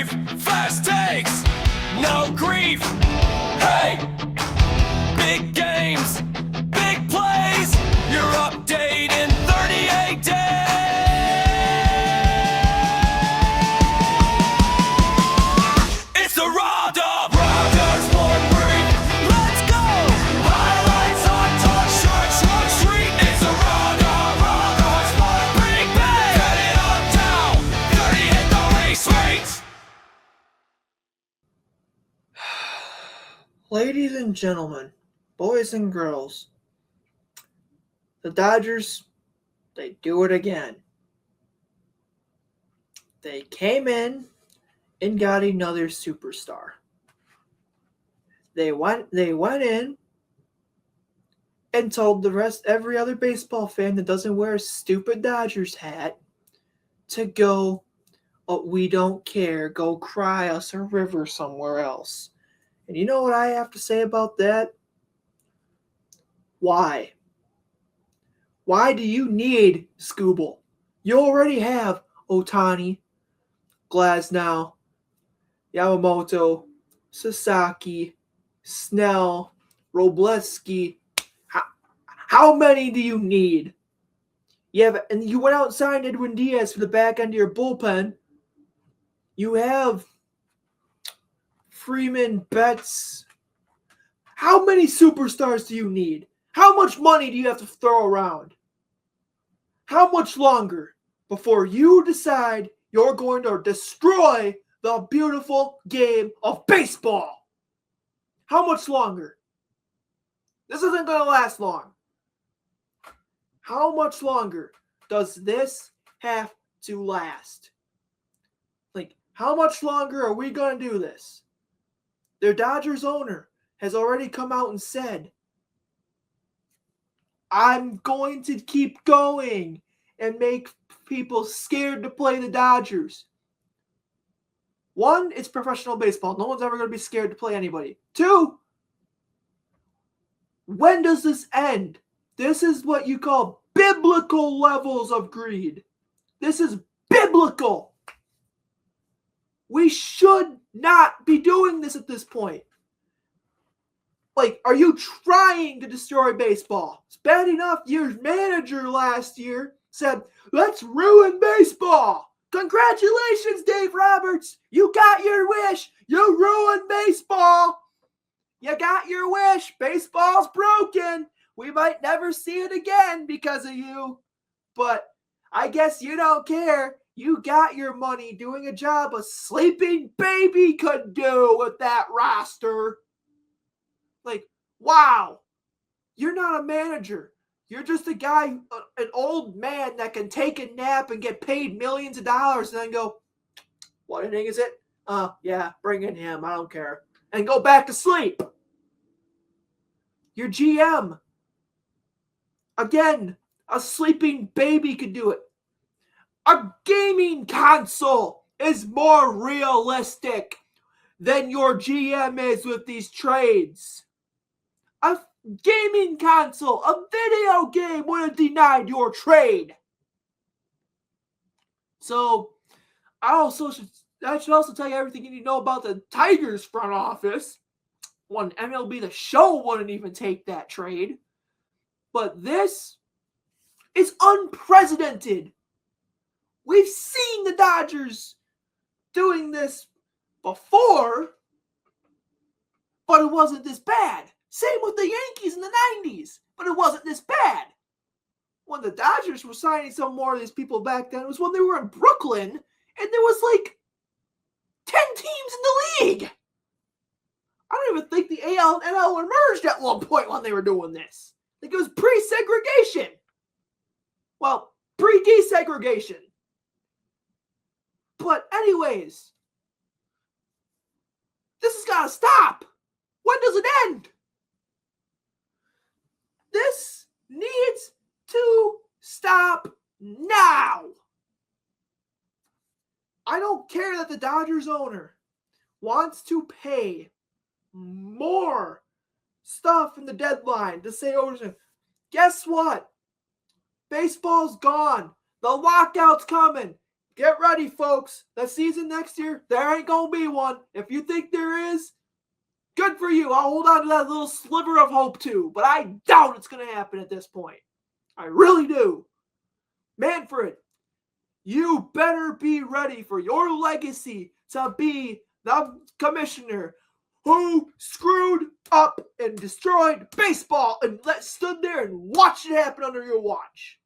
brief, fast takes, no grief. Hey, big games, big plays, your update in 38 days. It's the Raw Dog, Raw Dog Sport Brief. Let's go! Highlights on talk, short street. It's the Raw Dog Sport Brief. Get it on down, 30 hit the race rates. Ladies and gentlemen, boys and girls, the Dodgers, they do it again. They came in and got another superstar. They went in and told every other baseball fan that doesn't wear a stupid Dodgers hat to go, oh, we don't care, go cry us a river somewhere else. And you know what I have to say about that? Why? Why do you need Skubal? You already have Ohtani, Glasnow, Yamamoto, Sasaki, Snell, Robleski. How many do you need? And you went out and signed Edwin Diaz for the back end of your bullpen. You have Freeman, Betts. How many superstars do you need? How much money do you have to throw around? How much longer before you decide you're going to destroy the beautiful game of baseball? How much longer? This isn't going to last long. How much longer does this have to last? Like, how much longer are we going to do this? Their Dodgers owner has already come out and said, I'm going to keep going and make people scared to play the Dodgers. One, it's professional baseball. No one's ever going to be scared to play anybody. Two, when does this end? This is what you call biblical levels of greed. This is biblical. We should not be doing this at this point. Like, are you trying to destroy baseball? It's bad enough your manager last year said, let's ruin baseball. Congratulations, Dave Roberts. You got your wish. You ruined baseball. You got your wish. Baseball's broken. We might never see it again because of you. But I guess you don't care. You got your money doing a job a sleeping baby could do with that roster. Like, wow. You're not a manager. You're just a guy, an old man that can take a nap and get paid millions of dollars and then go, what inning is it? Yeah, bring in him. I don't care. And go back to sleep. Your GM. Again, a sleeping baby could do it. A gaming console is more realistic than your GM is with these trades. A gaming console, a video game would have denied your trade. So, I should also tell you everything you need to know about the Tigers front office. One, MLB The Show wouldn't even take that trade. But this is unprecedented. We've seen the Dodgers doing this before, but it wasn't this bad. Same with the Yankees in the 90s, but it wasn't this bad. When the Dodgers were signing some more of these people back then, it was when they were in Brooklyn, and there was like 10 teams in the league. I don't even think the AL and NL were merged at one point when they were doing this. Like, it was pre-segregation. Well, pre-desegregation. But anyways, this has got to stop. When does it end? This needs to stop now. I don't care that the Dodgers owner wants to pay more stuff in the deadline to say over. Guess what? Baseball's gone. The lockout's coming. Get ready, folks. The season next year, there ain't going to be one. If you think there is, good for you. I'll hold on to that little sliver of hope too. But I doubt it's going to happen at this point. I really do. Manfred, you better be ready for your legacy to be the commissioner who screwed up and destroyed baseball and stood there and watched it happen under your watch.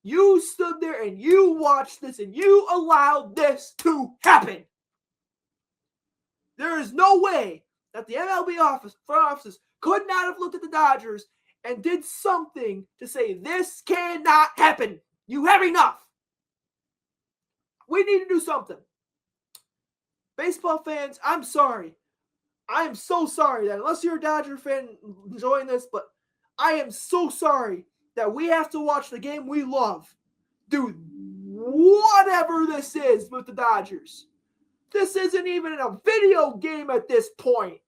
You stood there and you watched this and you allowed this to happen. There is no way that the MLB front offices could not have looked at the Dodgers and did something to say this cannot happen. You have enough. We need to do something. Baseball fans, I'm sorry. I am so sorry that unless you're a Dodger fan enjoying this, but I am so sorry that we have to watch the game we love do whatever this is with the Dodgers. This isn't even a video game at this point.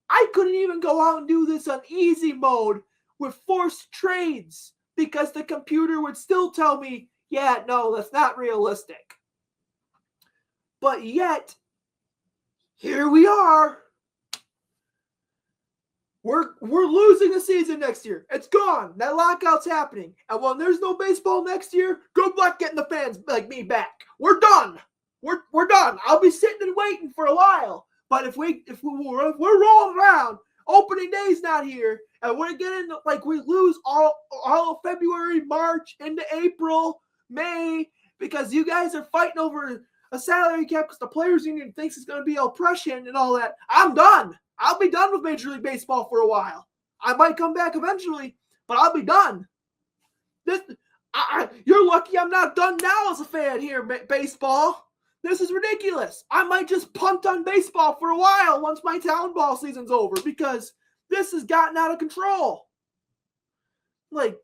I couldn't even go out and do this on easy mode with forced trades because the computer would still tell me, yeah, no, that's not realistic. But yet, here we are. We're losing the season next year. It's gone. That lockout's happening. And when there's no baseball next year, good luck getting the fans like me back. We're done. We're done. I'll be sitting and waiting for a while. But if we're rolling around, opening day's not here, and we're getting like we lose all of February, March, into April, May, because you guys are fighting over a salary cap because the players union thinks it's going to be oppression and all that. I'm done. I'll be done with Major League Baseball for a while. I might come back eventually, but I'll be done. You're lucky I'm not done now as a fan here, baseball. This is ridiculous. I might just punt on baseball for a while once my town ball season's over because this has gotten out of control. Like,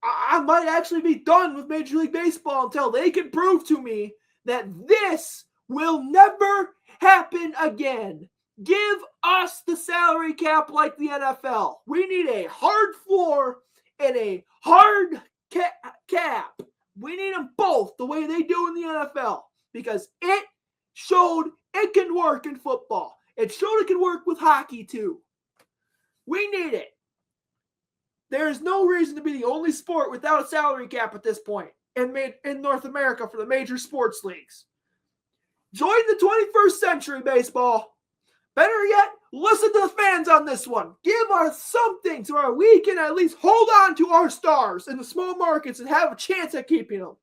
I might actually be done with Major League Baseball until they can prove to me that this will never happen again. Give us the salary cap like the NFL. We need a hard floor and a hard cap. We need them both the way they do in the NFL because it showed it can work in football. It showed it can work with hockey too. We need it. There is no reason to be the only sport without a salary cap at this point in North America for the major sports leagues. Join the 21st century, baseball. Better yet, listen to the fans on this one. Give us something so where we can at least hold on to our stars in the small markets and have a chance at keeping them.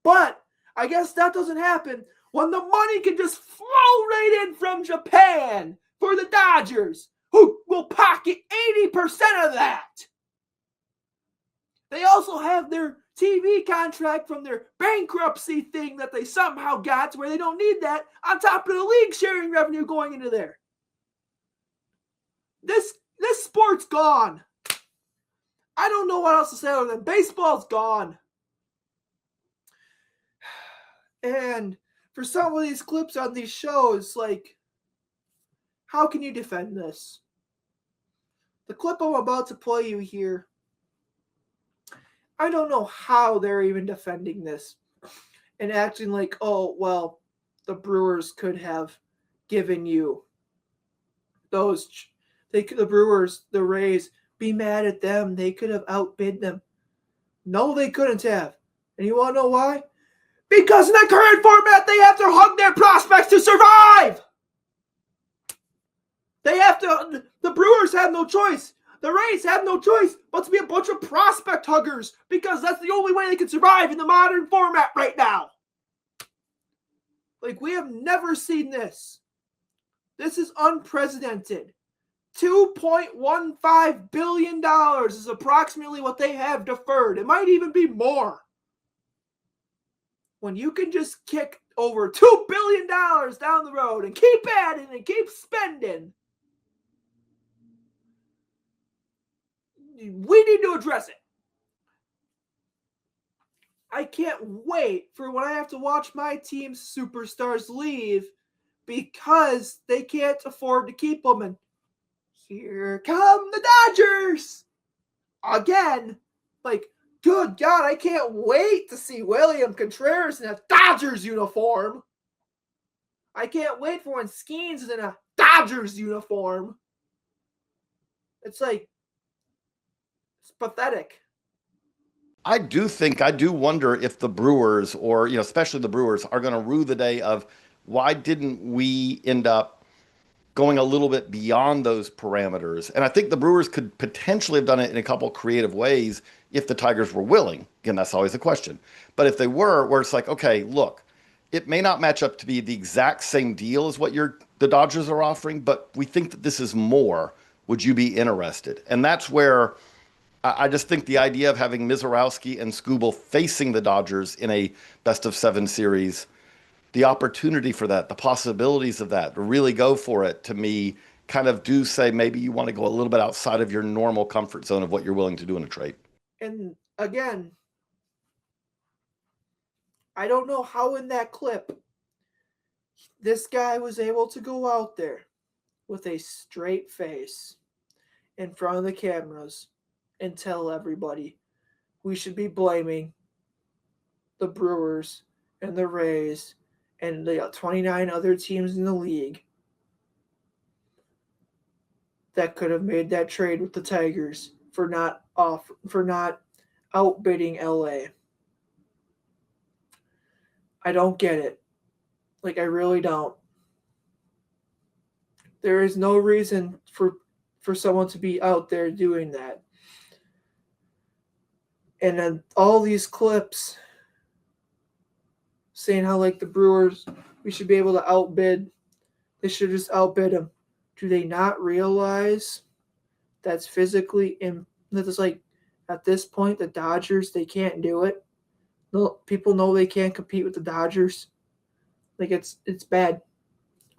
But I guess that doesn't happen when the money can just flow right in from Japan for the Dodgers, who will pocket 80% of that. They also have their TV contract from their bankruptcy thing that they somehow got where they don't need that on top of the league sharing revenue going into there. This sport's gone. I don't know what else to say other than baseball's gone. And for some of these clips on these shows, like, how can you defend this? The clip I'm about to play you here, I don't know how they're even defending this and acting like, oh, well, the Brewers could have given you those. The Brewers, the Rays, be mad at them. They could have outbid them. No, they couldn't have. And you want to know why? Because in the current format, they have to hug their prospects to survive. The Brewers have no choice. The Rays have no choice but to be a bunch of prospect huggers because that's the only way they can survive in the modern format right now. Like, we have never seen this. This is unprecedented. $2.15 billion is approximately what they have deferred. It might even be more. When you can just kick over $2 billion down the road and keep adding and keep spending, we need to address it. I can't wait for when I have to watch my team's superstars leave because they can't afford to keep them. And here come the Dodgers again. Like, Good God, I can't wait to see William Contreras in a Dodgers uniform. I can't wait for when Skeens is in a Dodgers uniform. It's like, it's pathetic. I do wonder if the Brewers, or especially the Brewers, are going to rue the day of why didn't we end up going a little bit beyond those parameters. And I think the Brewers could potentially have done it in a couple creative ways if the Tigers were willing. Again, that's always a question. But if they were, where it's like, okay, look, it may not match up to be the exact same deal as what the Dodgers are offering, but we think that this is more. Would you be interested? And that's where I just think the idea of having Mizorowski and Skubal facing the Dodgers in a best-of-7 series, the opportunity for that, the possibilities of that, to really go for it, to me, kind of do say maybe you want to go a little bit outside of your normal comfort zone of what you're willing to do in a trade. And again, I don't know how in that clip this guy was able to go out there with a straight face in front of the cameras and tell everybody we should be blaming the Brewers and the Rays and the 29 other teams in the league that could have made that trade with the Tigers for not outbidding LA. I don't get it. Like, I really don't. There is no reason for someone to be out there doing that. And then all these clips saying how, like, the Brewers, we should be able to outbid. They should just outbid them. Do they not realize that's physically that it's like, at this point, the Dodgers, they can't do it. No, people know they can't compete with the Dodgers. Like, it's bad.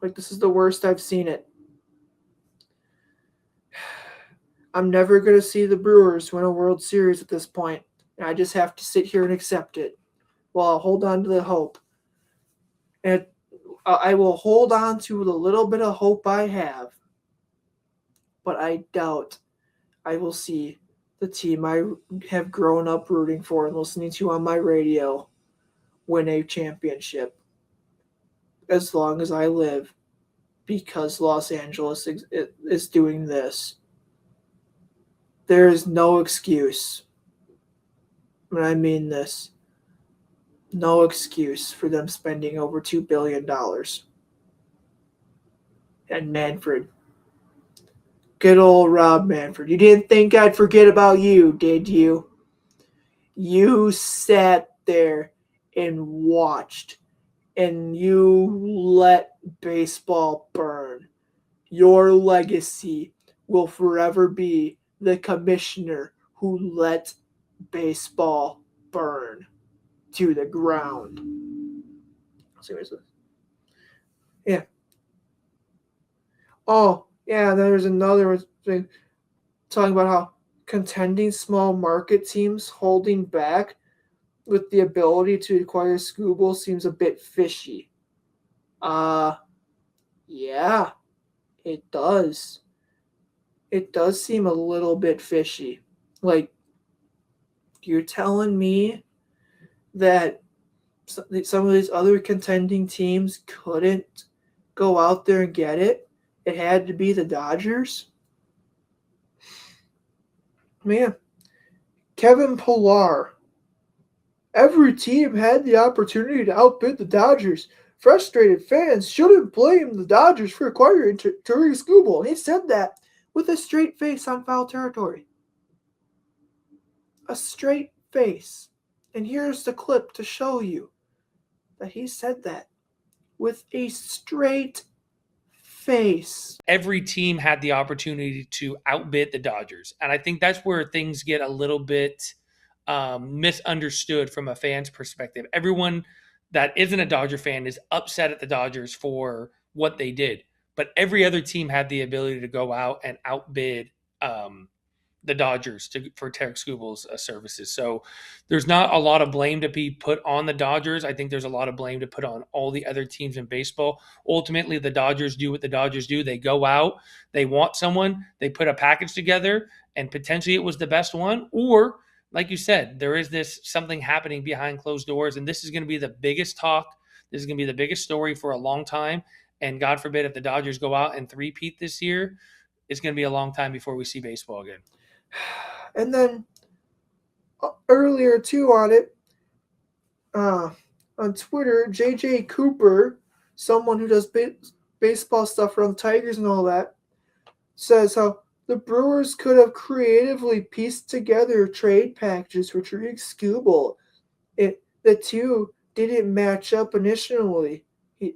Like, this is the worst I've seen it. I'm never going to see the Brewers win a World Series at this point. And I just have to sit here and accept it while I'll hold on to the hope. And I will hold on to the little bit of hope I have. But I doubt I will see the team I have grown up rooting for and listening to on my radio win a championship as long as I live, because Los Angeles is doing this. There is no excuse, and I mean this, no excuse for them spending over $2 billion. And Manfred, good old Rob Manfred. You didn't think I'd forget about you, did you? You sat there and watched, and you let baseball burn. Your legacy will forever be the commissioner who let baseball burn to the ground. Seriously. Yeah. Oh, yeah, there's another thing talking about how contending small market teams holding back with the ability to acquire Skubal seems a bit fishy. Yeah, it does. It does seem a little bit fishy. Like, you're telling me that some of these other contending teams couldn't go out there and get it? It had to be the Dodgers? Man, Kevin Pillar. Every team had the opportunity to outbid the Dodgers. Frustrated fans shouldn't blame the Dodgers for acquiring Tarik Skubal. And he said that with a straight face on foul territory. A straight face. And here's the clip to show you that he said that with a straight face. Every team had the opportunity to outbid the Dodgers. And I think that's where things get a little bit misunderstood from a fan's perspective. Everyone that isn't a Dodger fan is upset at the Dodgers for what they did. But every other team had the ability to go out and outbid the Dodgers for Tarik Skubal's services. So there's not a lot of blame to be put on the Dodgers. I think there's a lot of blame to put on all the other teams in baseball. Ultimately, the Dodgers do what the Dodgers do. They go out, they want someone, they put a package together, and potentially it was the best one, or like you said, there is this something happening behind closed doors, and this is going to be the biggest talk. This is going to be the biggest story for a long time. And God forbid if the Dodgers go out and three-peat this year, it's going to be a long time before we see baseball again. And then earlier too on it, on Twitter, JJ Cooper, someone who does baseball stuff around Tigers and all that, says how the Brewers could have creatively pieced together trade packages for Skubal. The two didn't match up initially. He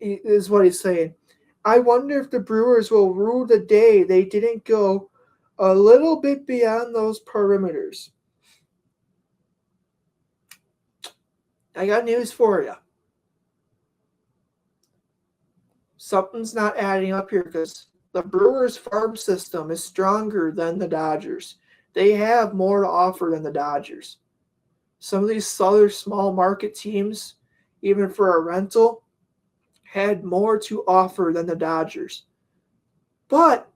is what he's saying. I wonder if the Brewers will rue the day they didn't go a little bit beyond those perimeters. I got news for you. Something's not adding up here because the Brewers farm system is stronger than the Dodgers. They have more to offer than the Dodgers. Some of these other small market teams, even for a rental, had more to offer than the Dodgers. But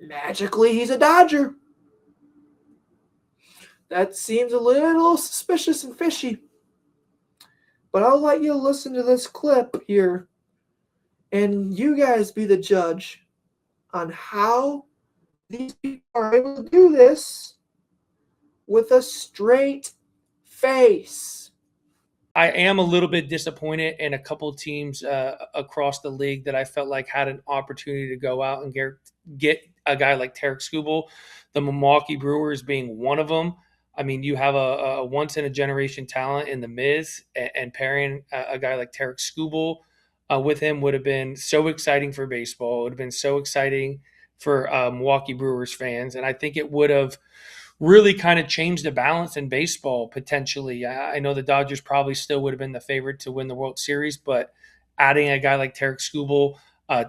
magically, he's a Dodger. That seems a little suspicious and fishy. But I'll let you listen to this clip here, and you guys be the judge on how these people are able to do this with a straight face. I am a little bit disappointed in a couple teams across the league that I felt like had an opportunity to go out and get a guy like Tarek Skubal, the Milwaukee Brewers being one of them. I mean, you have a once-in-a-generation talent in the Miz, and pairing a guy like Tarek Skubal with him would have been so exciting for baseball. It would have been so exciting for Milwaukee Brewers fans, and I think it would have really kind of changed the balance in baseball potentially. I know the Dodgers probably still would have been the favorite to win the World Series, but adding a guy like Tarek Skubal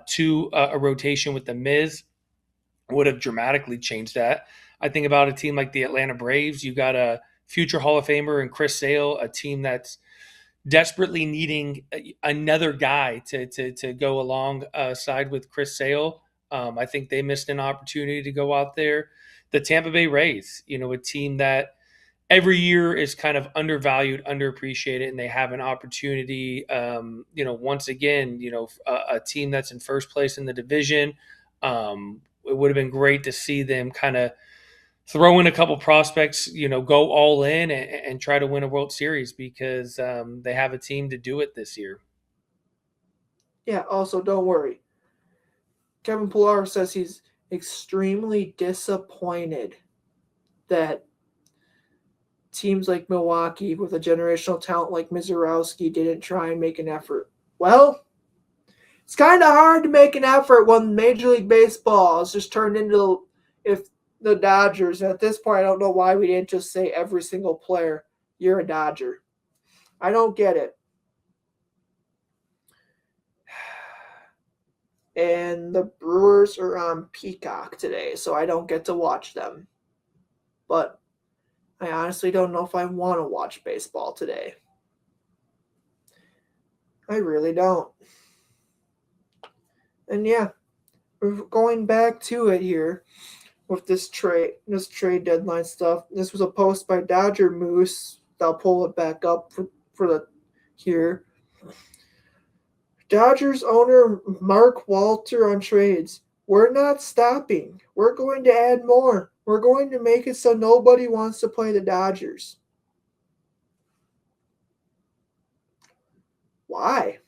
to a rotation with the Miz would have dramatically changed that. I think about a team like the Atlanta Braves. You got a future Hall of Famer in Chris Sale, a team that's desperately needing another guy to go alongside with Chris Sale. I think they missed an opportunity to go out there. The Tampa Bay Rays, a team that every year is kind of undervalued, underappreciated, and they have an opportunity. Once again, a team that's in first place in the division. It would have been great to see them kind of throw in a couple prospects, go all in and try to win a World Series because they have a team to do it this year. Yeah, also, don't worry. Kevin Pillar says he's extremely disappointed that teams like Milwaukee with a generational talent like Mizorowski didn't try and make an effort. Well, it's kind of hard to make an effort when Major League Baseball has just turned into the Dodgers. And at this point, I don't know why we didn't just say every single player, you're a Dodger. I don't get it. And the Brewers are on Peacock today, so I don't get to watch them. But I honestly don't know if I want to watch baseball today. I really don't. And yeah, we're going back to it here with this trade deadline stuff. This was a post by Dodger Moose. I'll pull it back up for the here. Dodgers owner Mark Walter on trades. We're not stopping. We're going to add more. We're going to make it so nobody wants to play the Dodgers. Why?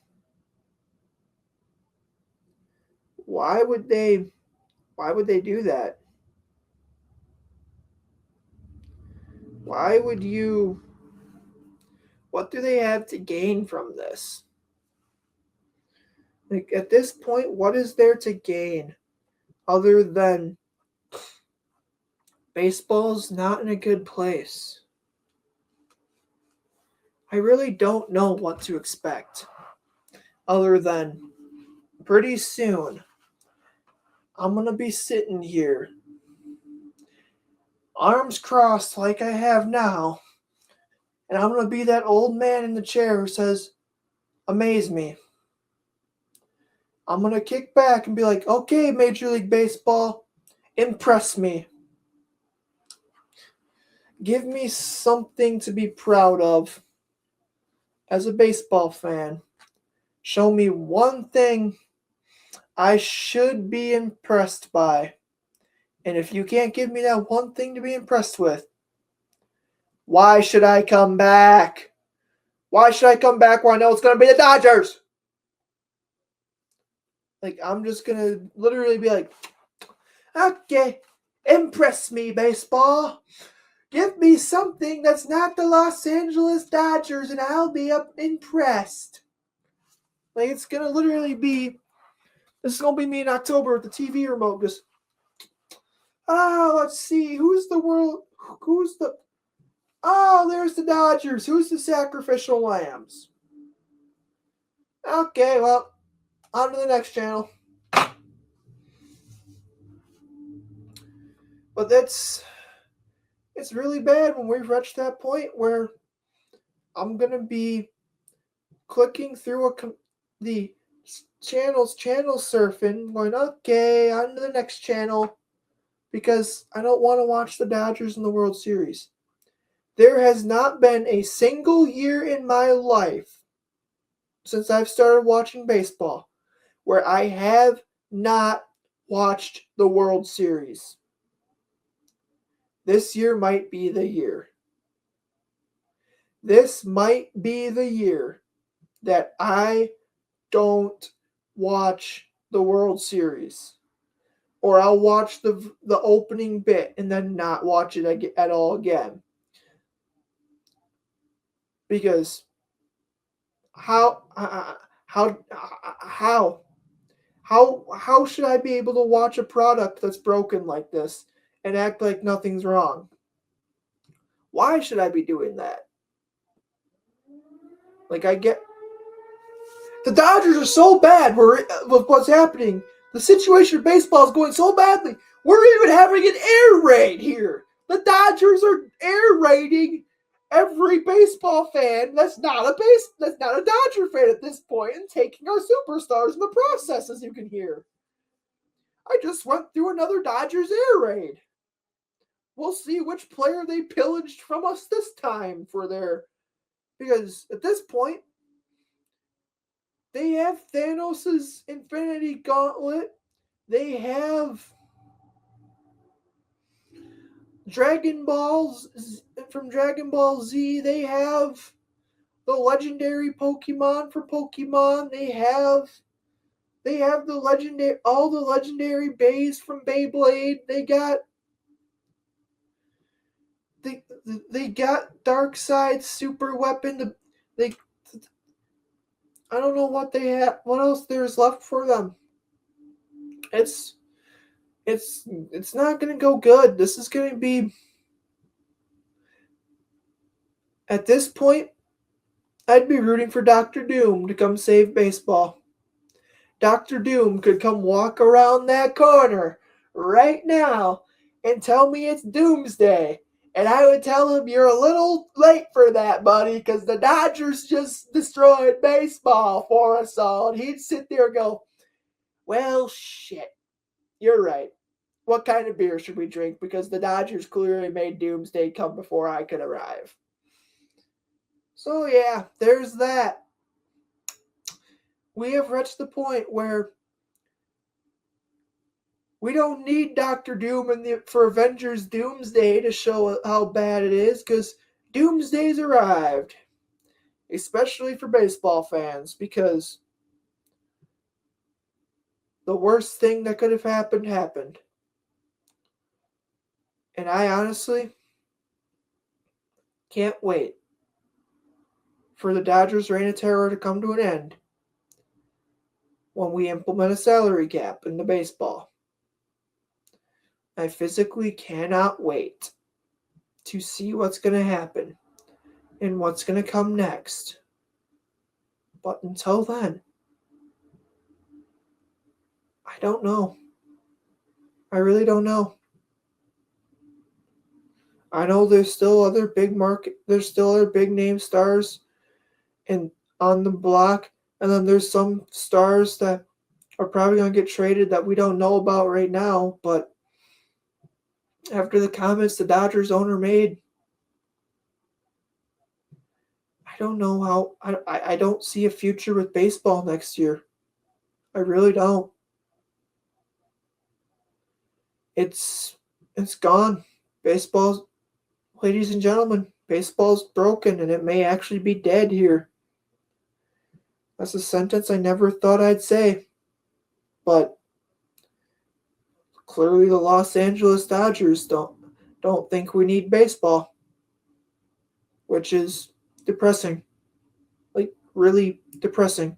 Why would they do that? Why would you? What do they have to gain from this? Like, at this point, what is there to gain other than baseball's not in a good place? I really don't know what to expect other than pretty soon I'm going to be sitting here, arms crossed like I have now, and I'm going to be that old man in the chair who says, amaze me. I'm going to kick back and be like, okay, Major League Baseball, impress me. Give me something to be proud of as a baseball fan. Show me one thing I should be impressed by. And if you can't give me that one thing to be impressed with, why should I come back? Why should I come back when I know it's going to be the Dodgers? Like, I'm just going to literally be like, okay, impress me, baseball. Give me something that's not the Los Angeles Dodgers and I'll be impressed. Like, it's going to literally be, this is going to be me in October with the TV remote. Just, let's see, there's the Dodgers. Who's the sacrificial lambs? Okay, well, on to the next channel. But it's really bad when we've reached that point where I'm going to be clicking through the channel surfing, going, okay, on to the next channel, because I don't want to watch the Dodgers in the World Series. There has not been a single year in my life since I've started watching baseball where I have not watched the World Series. This year might be the year. This might be the year that I don't watch the World Series. Or I'll watch the opening bit and then not watch it at all again. Because how should I be able to watch a product that's broken like this and act like nothing's wrong? Why should I be doing that? Like, I get the Dodgers are so bad with what's happening. The situation of baseball is going so badly. We're even having an air raid here. The Dodgers are air raiding every baseball fan that's not a Dodger fan at this point and taking our superstars in the process, as you can hear. I just went through another Dodgers air raid. We'll see which player they pillaged from us this time because at this point, they have Thanos' Infinity Gauntlet. They have Dragon Balls from Dragon Ball Z. They have the legendary Pokemon for Pokemon. They have all the legendary bays from Beyblade. They got Darkseid's super weapon. I don't know what they have. What else there's left for them? It's not going to go good. This is going to be, at this point, I'd be rooting for Dr. Doom to come save baseball. Dr. Doom could come walk around that corner right now and tell me it's doomsday. And I would tell him, you're a little late for that, buddy, because the Dodgers just destroyed baseball for us all. And he'd sit there and go, well, shit, you're right. What kind of beer should we drink? Because the Dodgers clearly made doomsday come before I could arrive. So, yeah, there's that. We have reached the point where we don't need Dr. Doom for Avengers Doomsday to show how bad it is, because Doomsday's arrived. Especially for baseball fans, because the worst thing that could have happened. And I honestly can't wait for the Dodgers' reign of terror to come to an end when we implement a salary cap in the baseball. I physically cannot wait to see what's going to happen and what's going to come next. But until then, I don't know. I really don't know. I know there's still other big name stars on the block, and then there's some stars that are probably going to get traded that we don't know about right now, but after the comments the Dodgers owner made don't know how. I don't see a future with baseball next year. I really don't. It's gone. Baseball's, ladies and gentlemen, baseball's broken, and it may actually be dead here. That's a sentence I never thought I'd say. But clearly the Los Angeles Dodgers don't think we need baseball, which is depressing. Like, really depressing.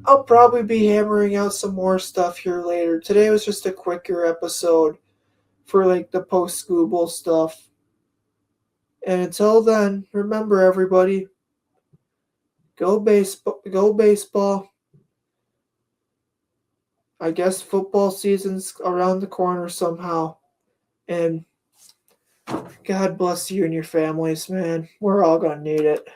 I'll probably be hammering out some more stuff here later. Today was just a quicker episode for like the post Skubal stuff. And until then, remember everybody, go baseball, go baseball. I guess football season's around the corner somehow. And God bless you and your families, man. We're all gonna need it.